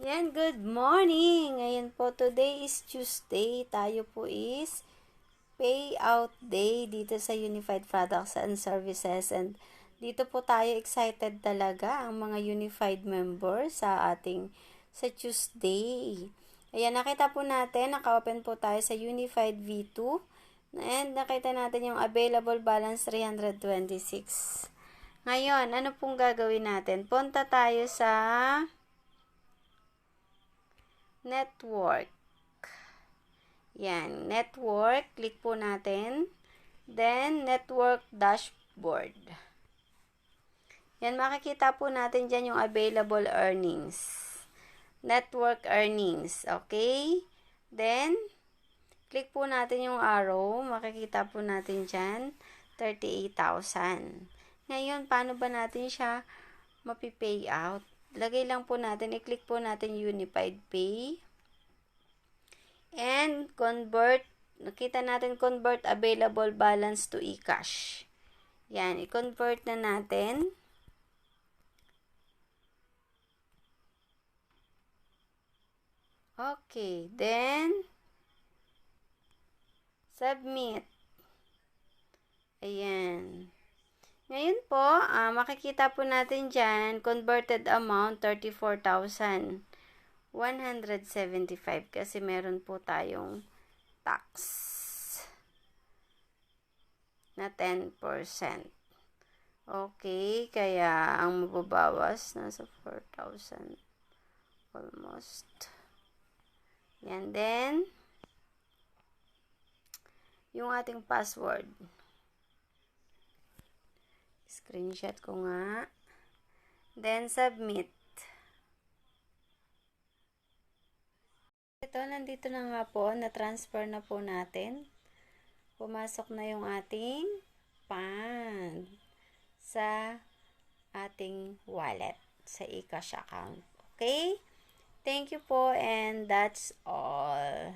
Yan, good morning! Ngayon po, today is Tuesday. Tayo po is payout day dito sa Unified Products and Services. And dito po tayo excited talaga ang mga Unified members sa Tuesday. Ayan, nakita po natin, naka-open po tayo sa Unified V2. And nakita natin yung available balance 326. Ngayon, ano pong gagawin natin? Punta tayo sa network. Yan, network. Click po natin. Then, network dashboard. Yan, makikita po natin dyan yung available earnings. Network earnings. Okay? Then, click po natin yung arrow. Makikita po natin dyan, 38,000. Ngayon, paano ba natin siya mapipay out? Lagay lang po natin, i-click po natin Unified Pay. And convert, nakita natin convert available balance to eCash. Yan, i-convert na natin. Okay, then submit. Ayan. Ngayon po, makikita po natin dyan, converted amount 34,175 kasi meron po tayong tax na 10%. Okay, kaya ang mababawas nasa 4,000 almost. Yan, then yung ating password. Screenshot ko nga. Then, submit. Ito, nandito na nga po. Na-transfer na po natin. Pumasok na yung ating fund sa ating wallet. Sa eCash account. Okay? Thank you po and that's all.